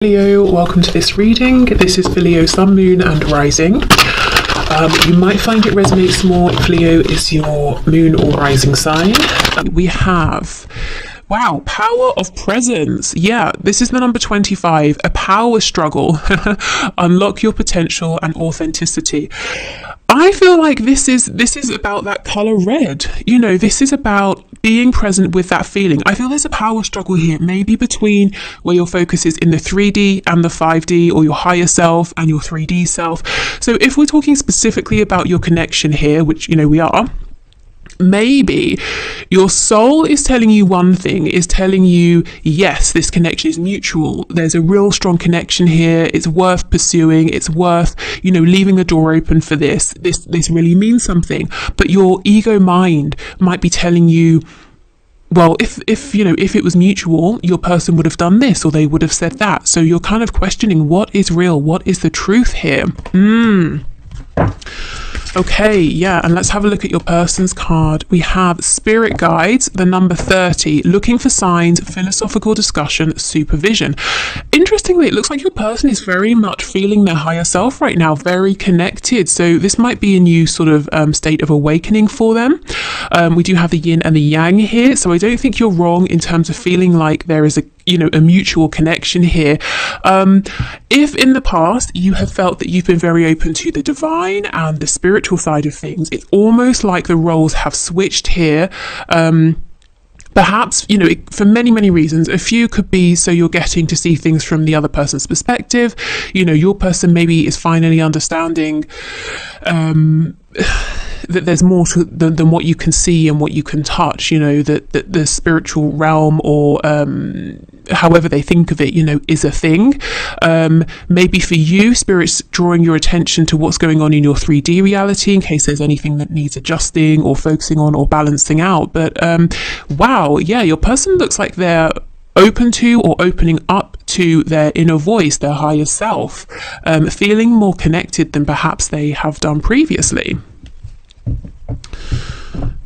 Leo, welcome to this reading. This is for Leo, Sun, Moon and Rising. You might find it resonates more if Leo is your moon or rising sign. We have, wow, power of presence. Yeah, this is the number 25, a power struggle. Unlock your potential and authenticity. I feel like this is about that color red. You know, this is about being present with that feeling. I feel there's a power struggle here, maybe between where your focus is in the 3D and the 5D, or your higher self and your 3D self. So if we're talking specifically about your connection here, which, you know, we are, maybe your soul is telling you one thing, is telling you, yes, this connection is mutual. There's a real strong connection here. It's worth pursuing. It's worth, you know, leaving the door open for this. This really means something. But your ego mind might be telling you, well, if you know, if it was mutual, your person would have done this or they would have said that. So you're kind of questioning what is real, what is the truth here. Okay, yeah, and let's have a look at your person's card. We have Spirit Guides, the number 30, looking for signs, philosophical discussion, supervision. Interestingly, it looks like your person is very much feeling their higher self right now, very connected. So this might be a new sort of state of awakening for them. We do have the yin and the yang here, so I don't think you're wrong in terms of feeling like there is a mutual connection here. If in the past you have felt that you've been very open to the divine and the spiritual side of things, it's almost like the roles have switched here. Perhaps, you know, for many reasons. A few could be so you're getting to see things from the other person's perspective. You know, your person maybe is finally understanding that there's more than what you can see and what you can touch, you know, that the spiritual realm, or however they think of it, you know, is a thing. Maybe for you, Spirit's drawing your attention to what's going on in your 3D reality in case there's anything that needs adjusting or focusing on or balancing out. But wow, yeah, your person looks like they're open to or opening up to their inner voice, their higher self, feeling more connected than perhaps they have done previously.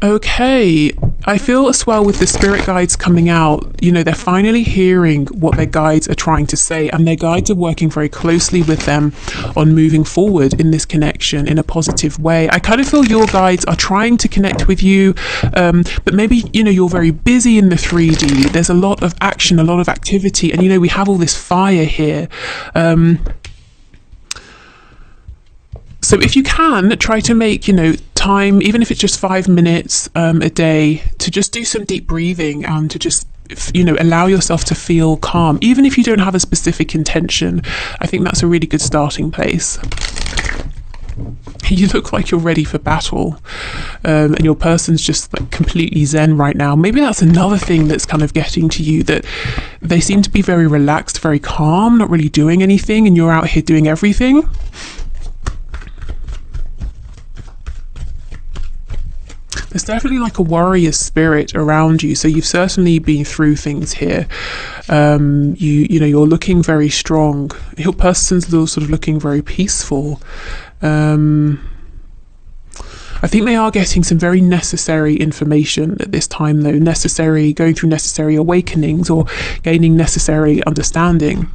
Okay, I feel as well with the spirit guides coming out, you know, they're finally hearing what their guides are trying to say, and their guides are working very closely with them on moving forward in this connection in a positive way. I kind of feel your guides are trying to connect with you, but maybe, you know, you're very busy in the 3D. There's a lot of action, a lot of activity, and, you know, we have all this fire here. So if you can, try to make, you know, time, even if it's just 5 minutes a day, to just do some deep breathing and to just, you know, allow yourself to feel calm. Even if you don't have a specific intention, I think that's a really good starting place. You look like you're ready for battle, and your person's just like completely zen right now. Maybe that's another thing that's kind of getting to you, that they seem to be very relaxed, very calm, not really doing anything, and you're out here doing everything. There's definitely like a warrior spirit around you, so you've certainly been through things here. You know, you're looking very strong. Your person's sort of looking very peaceful. I think they are getting some very necessary information at this time, though. Going through necessary awakenings or gaining necessary understanding.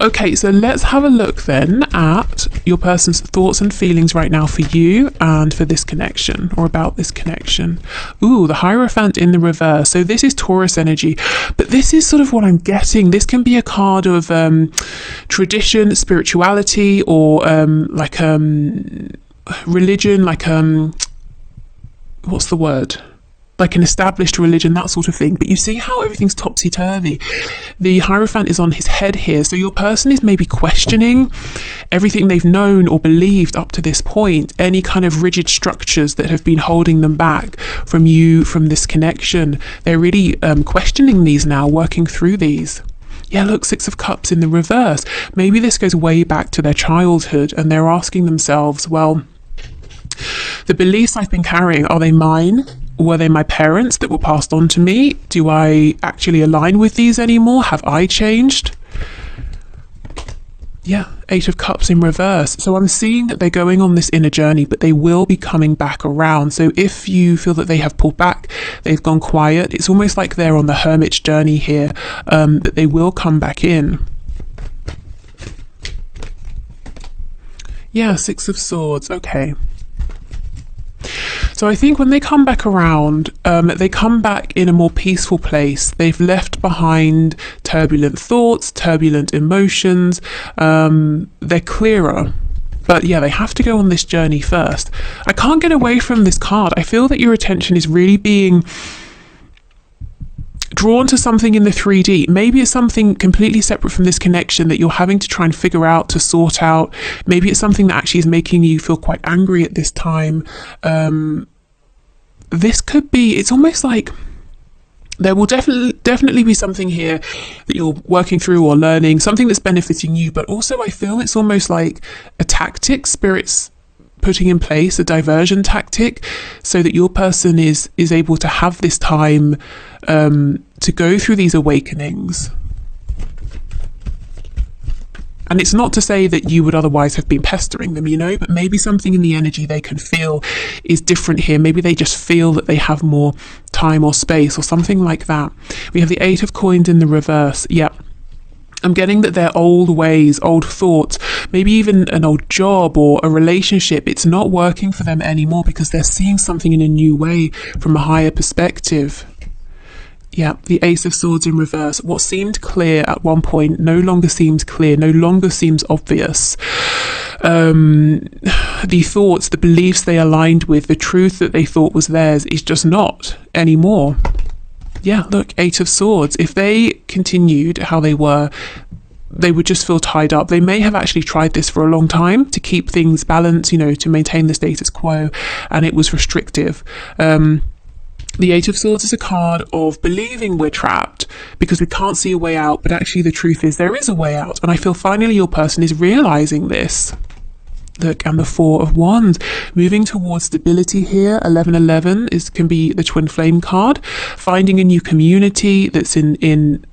Okay, so let's have a look then at your person's thoughts and feelings right now for you and for this connection, or about this connection. Ooh, the Hierophant in the reverse. So this is Taurus energy, but this is sort of what I'm getting. This can be a card of tradition, spirituality, or like religion, like what's the word? Like an established religion, that sort of thing. But you see how everything's topsy-turvy. The Hierophant is on his head here, so your person is maybe questioning everything they've known or believed up to this point, any kind of rigid structures that have been holding them back from you, from this connection. They're really questioning these now, working through these. Yeah, look, Six of Cups in the reverse. Maybe this goes way back to their childhood, and they're asking themselves, well, the beliefs I've been carrying, are they mine? Were they my parents that were passed on to me? Do I actually align with these anymore? Have I changed? Yeah, Eight of Cups in reverse. So I'm seeing that they're going on this inner journey, but they will be coming back around. So if you feel that they have pulled back, they've gone quiet, it's almost like they're on the hermit's journey here, that they will come back in. Yeah, Six of Swords. Okay. So I think when they come back around, they come back in a more peaceful place. They've left behind turbulent thoughts, turbulent emotions. They're clearer. But yeah, they have to go on this journey first. I can't get away from this card. I feel that your attention is really being drawn to something in the 3D. Maybe it's something completely separate from this connection that you're having to try and figure out, to sort out. Maybe it's something that actually is making you feel quite angry at this time. This could be, it's almost like there will definitely be something here that you're working through or learning, something that's benefiting you, but also I feel it's almost like a tactic, spirits putting in place, a diversion tactic, so that your person is able to have this time to go through these awakenings. And it's not to say that you would otherwise have been pestering them, you know, but maybe something in the energy they can feel is different here. Maybe they just feel that they have more time or space or something like that. We have the Eight of Coins in the reverse. Yep. I'm getting that their old ways, old thoughts, maybe even an old job or a relationship, it's not working for them anymore because they're seeing something in a new way from a higher perspective. Yeah, the Ace of Swords in reverse. What seemed clear at one point no longer seems clear, no longer seems obvious. The thoughts, the beliefs they aligned with, the truth that they thought was theirs is just not anymore. Yeah, look, Eight of Swords. If they continued how they were, they would just feel tied up. They may have actually tried this for a long time to keep things balanced, you know, to maintain the status quo, and it was restrictive. The Eight of Swords is a card of believing we're trapped because we can't see a way out, but actually the truth is there is a way out. And I feel finally your person is realizing this. Look, and the Four of Wands, moving towards stability here. 1111 can be the twin flame card, finding a new community that's in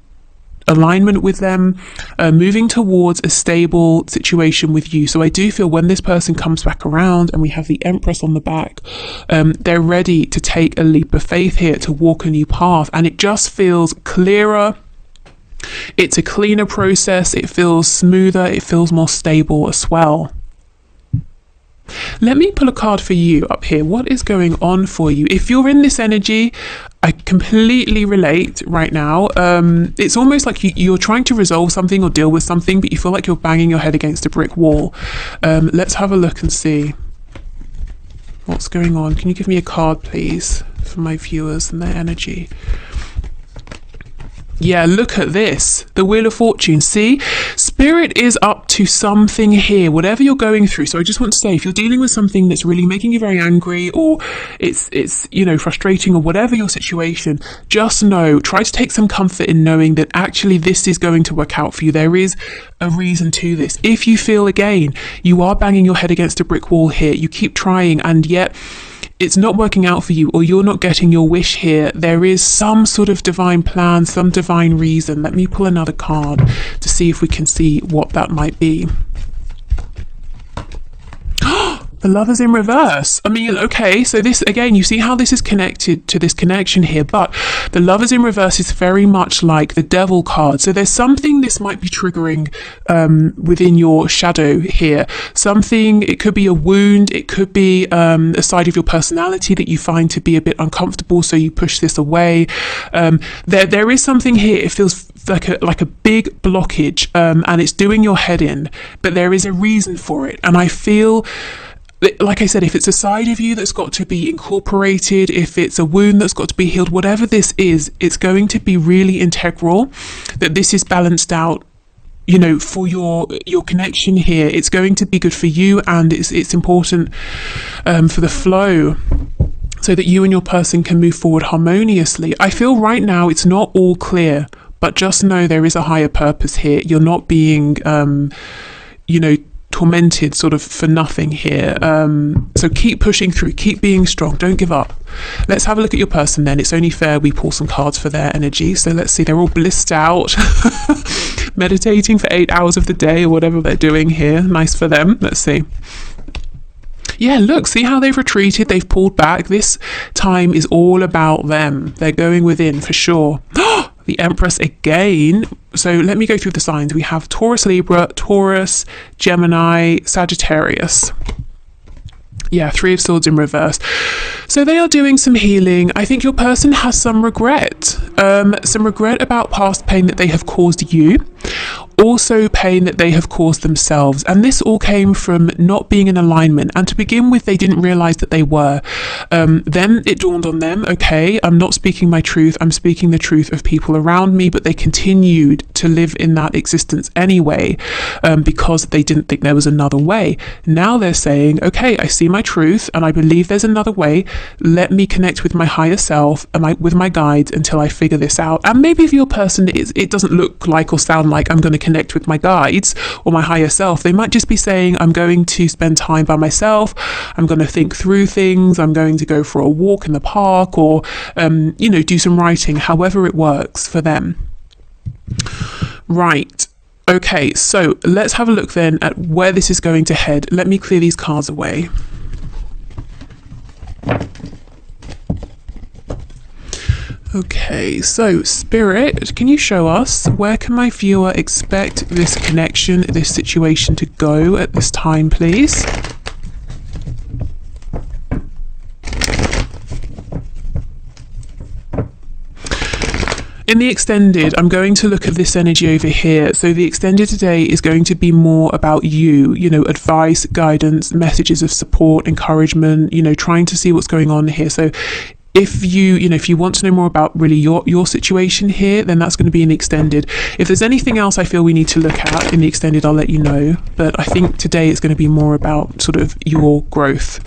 alignment with them, moving towards a stable situation with you. So I do feel when this person comes back around and we have the Empress on the back, they're ready to take a leap of faith here, to walk a new path, and it just feels clearer. It's a cleaner process, it feels smoother, it feels more stable as well. Let me pull a card for you up here. What is going on for you? If you're in this energy, I completely relate right now. It's almost like you're trying to resolve something or deal with something, but you feel like you're banging your head against a brick wall. Let's have a look and see what's going on. Can you give me a card, please, for my viewers and their energy? Yeah, look at this. The Wheel of Fortune. See? Spirit is up to something here, whatever you're going through. So I just want to say, if you're dealing with something that's really making you very angry, or it's you know, frustrating, or whatever your situation, just know, try to take some comfort in knowing that actually this is going to work out for you. There is a reason to this. If you feel, again, you are banging your head against a brick wall here, you keep trying, and yet it's not working out for you, or you're not getting your wish here, there is some sort of divine plan, some divine reason. Let me pull another card to see if we can see what that might be. The Lovers in reverse. I mean, okay, so this, again, you see how this is connected to this connection here, but the Lovers in reverse is very much like the Devil card. So there's something this might be triggering within your shadow here. Something, it could be a wound, it could be a side of your personality that you find to be a bit uncomfortable, so you push this away. There is something here, it feels like a big blockage, and it's doing your head in, but there is a reason for it. And I feel, like I said, if it's a side of you that's got to be incorporated, if it's a wound that's got to be healed, whatever this is, it's going to be really integral, that this is balanced out, you know, for your connection here. It's going to be good for you, and it's important for the flow, so that you and your person can move forward harmoniously. I feel right now it's not all clear, but just know there is a higher purpose here. You're not being, you know, tormented sort of for nothing here. So keep pushing through, keep being strong, don't give up. Let's have a look at your person then. It's only fair we pull some cards for their energy. So let's see, they're all blissed out, meditating for 8 hours of the day or whatever they're doing here. Nice for them. Let's see. Yeah, look, see how they've retreated, they've pulled back. This time is all about them. They're going within for sure. The Empress again. So let me go through the signs. We have Taurus, Libra, Taurus, Gemini, Sagittarius. Yeah, Three of Swords in reverse. So they are doing some healing. I think your person has some regret about past pain that they have caused you, also pain that they have caused themselves. And this all came from not being in alignment. And to begin with, they didn't realize that they were. Then it dawned on them, okay, I'm not speaking my truth, I'm speaking the truth of people around me, but they continued to live in that existence anyway, because they didn't think there was another way. Now they're saying, okay, I see my truth and I believe there's another way. Let me connect with my higher self and with my guides until I figure this out. And maybe if your person it doesn't look like or sound like I'm going to connect with my guides or my higher self, they might just be saying, I'm going to spend time by myself, I'm going to think through things, I'm going to go for a walk in the park, or do some writing, however it works for them. Right. Okay, so let's have a look then at where this is going to head. Let me clear these cards away. Okay, so Spirit, can you show us where can my viewer expect this connection, this situation to go at this time, please? In the extended, I'm going to look at this energy over here. So the extended today is going to be more about you, advice, guidance, messages of support, encouragement, trying to see what's going on here. So if you want to know more about really your situation here, then that's going to be in the extended. If there's anything else I feel we need to look at in the extended, I'll let you know. But I think today it's going to be more about sort of your growth.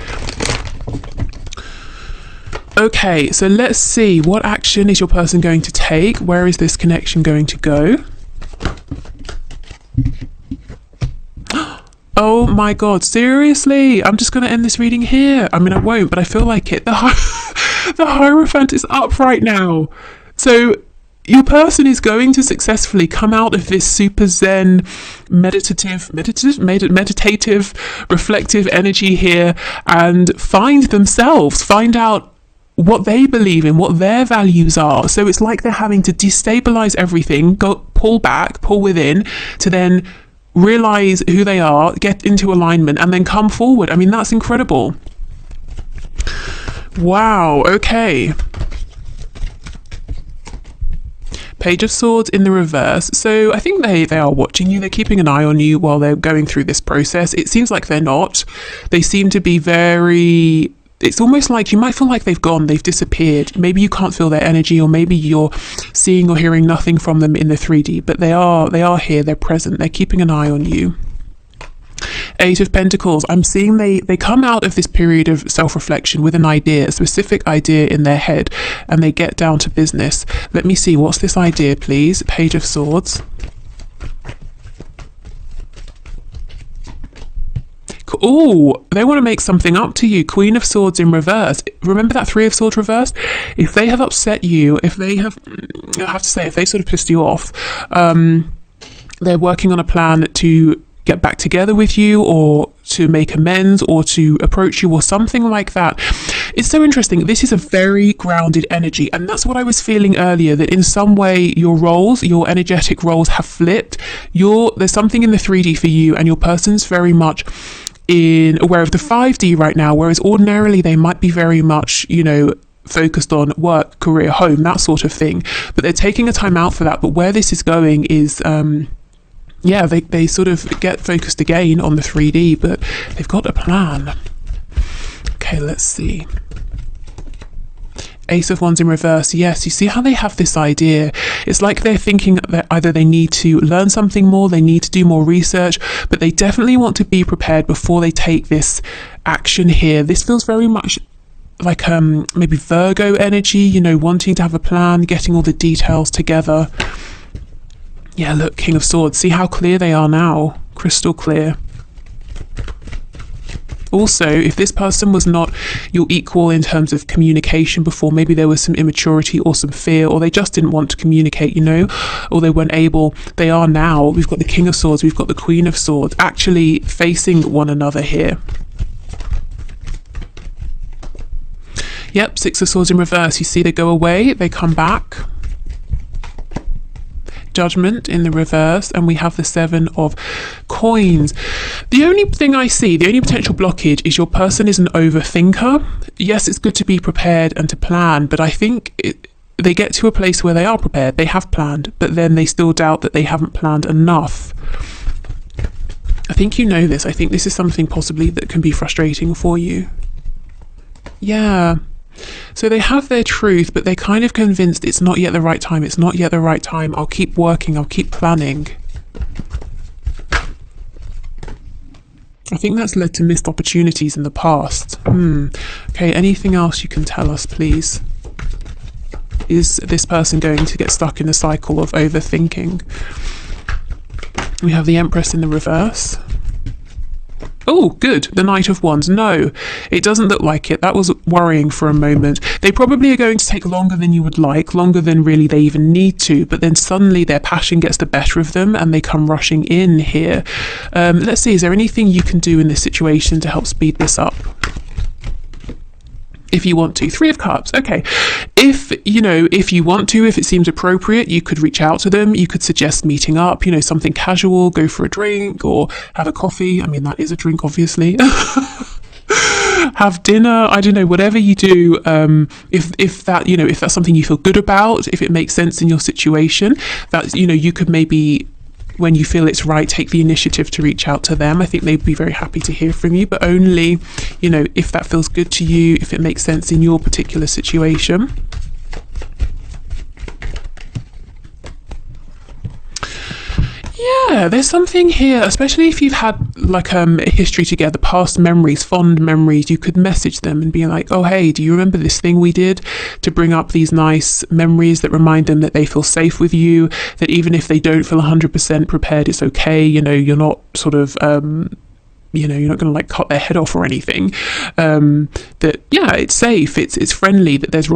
Okay, so let's see, what action is your person going to take? Where is this connection going to go? Oh my God, seriously? I'm just going to end this reading here. I mean, I won't, but I feel like it. The Hierophant is up right now. So your person is going to successfully come out of this super zen, meditative, reflective energy here and find themselves, find out what they believe in, what their values are. So it's like they're having to destabilize everything, pull back, pull within, to then realize who they are, get into alignment, and then come forward. I mean, that's incredible. Wow, okay. Page of Swords in the reverse. So I think they are watching you. They're keeping an eye on you while they're going through this process. It seems like they're not. They seem to be very... It's almost like you might feel like they've gone, they've disappeared. Maybe you can't feel their energy, or maybe you're seeing or hearing nothing from them in the 3D, but they are here, they're present, they're keeping an eye on you. Eight of Pentacles. I'm seeing they come out of this period of self-reflection with an idea, a specific idea in their head, and they get down to business. Let me see, what's this idea, please? Page of Swords. Oh, they want to make something up to you. Queen of Swords in reverse. Remember that Three of Swords reverse? If they have upset you, if they have, I have to say, if they sort of pissed you off, they're working on a plan to get back together with you, or to make amends, or to approach you, or something like that. It's so interesting. This is a very grounded energy, and that's what I was feeling earlier, that in some way your roles, your energetic roles have flipped. There's something in the 3D for you, and your person's very much aware of the 5D right now, whereas ordinarily they might be very much, focused on work, career, home, that sort of thing. But they're taking a time out for that. But where this is going is, they sort of get focused again on the 3D, but they've got a plan. Okay, let's see. Ace of Wands in reverse. Yes, you see how they have this idea. It's like they're thinking that either they need to learn something more, they need to do more research, but they definitely want to be prepared before they take this action here. This feels very much like maybe Virgo energy, wanting to have a plan, getting all the details together. Yeah, look, King of Swords. See how clear they are now? Crystal clear. Also, if this person was not your equal in terms of communication before, maybe there was some immaturity or some fear, or they just didn't want to communicate, or they weren't able, they are now. We've got the King of Swords, we've got the Queen of Swords, actually facing one another here. Yep, Six of Swords in reverse. You see they go away, they come back. Judgment in the reverse, and we have the Seven of Coins. The only thing I see, the only potential blockage is your person is an overthinker. Yes, it's good to be prepared and to plan, but I think they get to a place where they are prepared, they have planned, but then they still doubt that they haven't planned enough. I think you know this. I think this is something possibly that can be frustrating for you. Yeah. So they have their truth, but they're kind of convinced it's not yet the right time. It's not yet the right time. I'll keep working. I'll keep planning. I think that's led to missed opportunities in the past. Okay, anything else you can tell us, please? Is this person going to get stuck in a cycle of overthinking? We have the Empress in the reverse. Oh, good. The Knight of Wands. No, it doesn't look like it. That was worrying for a moment. They probably are going to take longer than you would like, longer than really they even need to, but then suddenly their passion gets the better of them and they come rushing in here. Let's see, is there anything you can do in this situation to help speed this up? If you want to. Three of Cups. Okay. If you want to, if it seems appropriate, you could reach out to them. You could suggest meeting up, something casual, go for a drink or have a coffee. I mean, that is a drink, obviously. Have dinner. I don't know, whatever you do. If that's something you feel good about, if it makes sense in your situation, that, you could maybe, when you feel it's right, take the initiative to reach out to them. I think they'd be very happy to hear from you, but only, if that feels good to you, if it makes sense in your particular situation. Yeah, there's something here, especially if you've had a history together, past memories, fond memories. You could message them and be like, oh, hey, do you remember this thing we did? To bring up these nice memories that remind them that they feel safe with you, that even if they don't feel 100% prepared, it's okay. You're not sort of, you're not going to cut their head off or anything. That, yeah, it's safe, it's friendly, that there's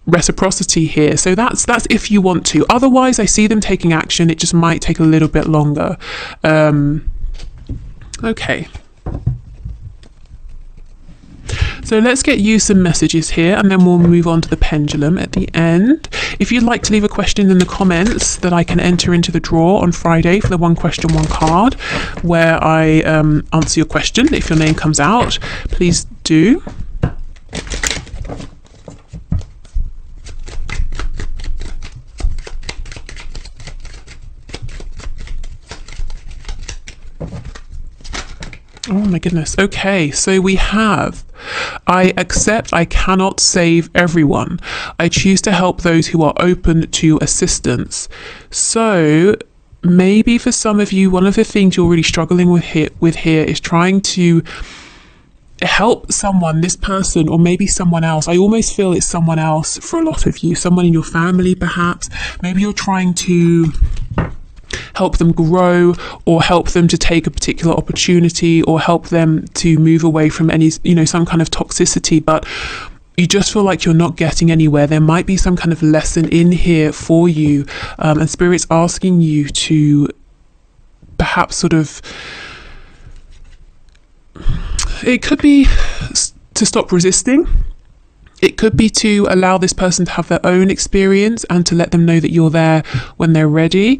reciprocity here. So that's if you want to. Otherwise, I see them taking action. It just might take a little bit longer. Okay. So let's get you some messages here, and then we'll move on to the pendulum at the end. If you'd like to leave a question in the comments that I can enter into the draw on Friday for the one question, one card, where I answer your question, if your name comes out, please do. Oh my goodness. Okay, so we have, I accept I cannot save everyone. I choose to help those who are open to assistance. So maybe for some of you, one of the things you're really struggling with here is trying to help someone, this person, or maybe someone else. I almost feel it's someone else for a lot of you, someone in your family perhaps. Maybe you're trying to help them grow, or help them to take a particular opportunity, or help them to move away from any, some kind of toxicity, but you just feel like you're not getting anywhere. There might be some kind of lesson in here for you, and Spirit's asking you to perhaps sort of, it could be to stop resisting. It could be to allow this person to have their own experience and to let them know that you're there when they're ready.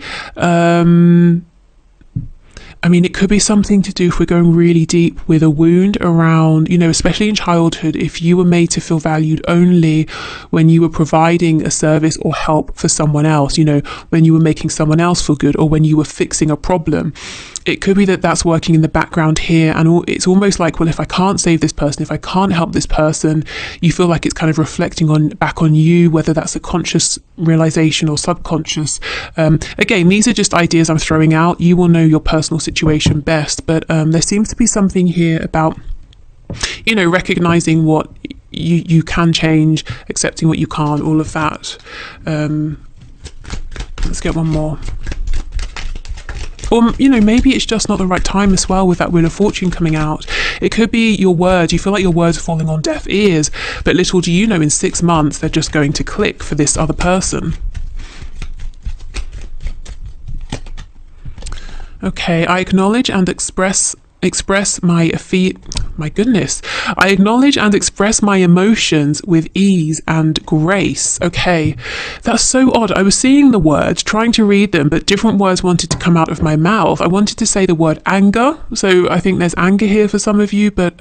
It could be something to do, if we're going really deep, with a wound around, especially in childhood, if you were made to feel valued only when you were providing a service or help for someone else, when you were making someone else feel good, or when you were fixing a problem. It could be that that's working in the background here, and it's almost like, well, if I can't save this person, if I can't help this person, you feel like it's kind of reflecting back on you, whether that's a conscious realization or subconscious. Again, these are just ideas I'm throwing out. You will know your personal situation best, but there seems to be something here about, recognizing what you can change, accepting what you can't, all of that. Let's get one more. Or, you know, maybe it's just not the right time as well with that Wheel of Fortune coming out. It could be your words. You feel like your words are falling on deaf ears, but little do you know, in 6 months, they're just going to click for this other person. Okay, I acknowledge and express my goodness. I acknowledge and express my emotions with ease and grace. Okay, that's so odd. I was seeing the words, trying to read them, but different words wanted to come out of my mouth. I wanted to say the word anger. So I think there's anger here for some of you, but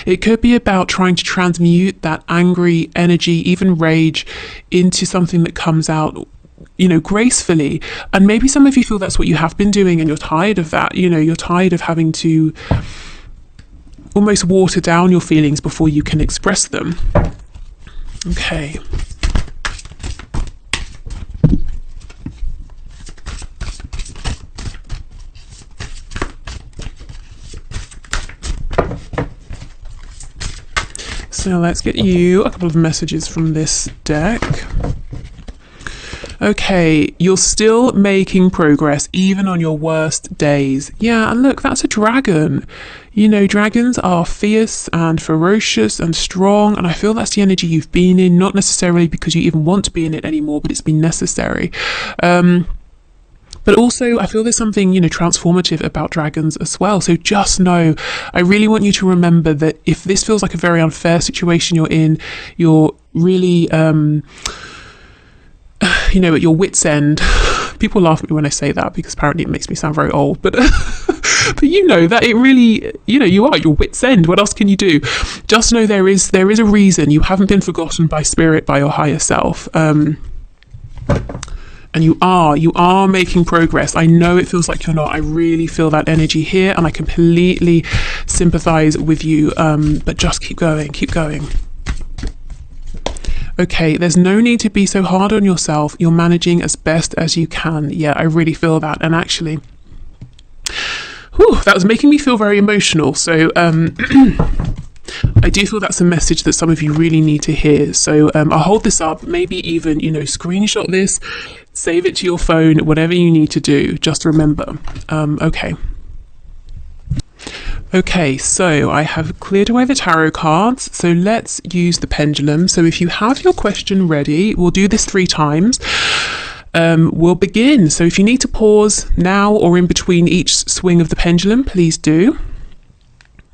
it could be about trying to transmute that angry energy, even rage, into something that comes out, you know, gracefully. And maybe some of you feel that's what you have been doing and you're tired of that. You know, you're tired of having to almost water down your feelings before you can express them. Okay. So let's get you a couple of messages from this deck. Okay, you're still making progress even on your worst days. Yeah, and look, that's a dragon. You know, dragons are fierce and ferocious and strong, and I feel that's the energy you've been in, not necessarily because you even want to be in it anymore, but it's been necessary. But also, I feel there's something, you know, transformative about dragons as well. So just know, I really want you to remember that if this feels like a very unfair situation you're in, you're really... you know, at your wit's end. People laugh at me when I say that because apparently it makes me sound very old, but but you know that it really, you know, you are at your wit's end. What else can you do? Just know there is a reason. You haven't been forgotten by spirit, by your higher self, and you are making progress. I know it feels like you're not. I really feel that energy here, and I completely sympathize with you, but just keep going. Okay, there's no need to be so hard on yourself. You're managing as best as you can. Yeah, I really feel that. And actually, that was making me feel very emotional. So I do feel that's a message that some of you really need to hear. So I'll hold this up, maybe even, you know, screenshot this, save it to your phone, whatever you need to do. Just remember. Okay, so I have cleared away the tarot cards, so let's use the pendulum. So if you have your question ready, we'll do this 3 times. We'll begin. So if you need to pause now or in between each swing of the pendulum, please do.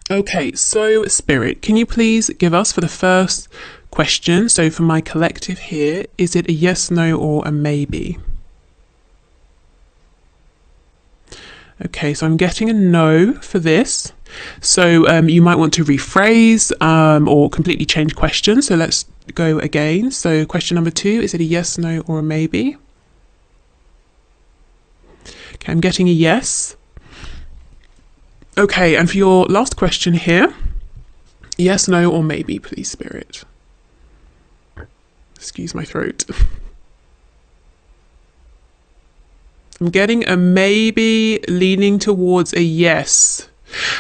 Okay, so Spirit, can you please give us for the first question, so for my collective here, is it a yes, no, or a maybe? Okay, so I'm getting a no for this. So you might want to rephrase or completely change question. So let's go again. So question number 2, is it a yes, no, or a maybe? Okay, I'm getting a yes. Okay, and for your last question here, yes, no, or maybe, please, Spirit. Excuse my throat. I'm getting a maybe leaning towards a yes.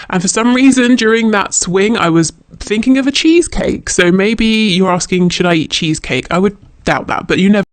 And for some reason during that swing, I was thinking of a cheesecake. So maybe you're asking, should I eat cheesecake? I would doubt that, but you never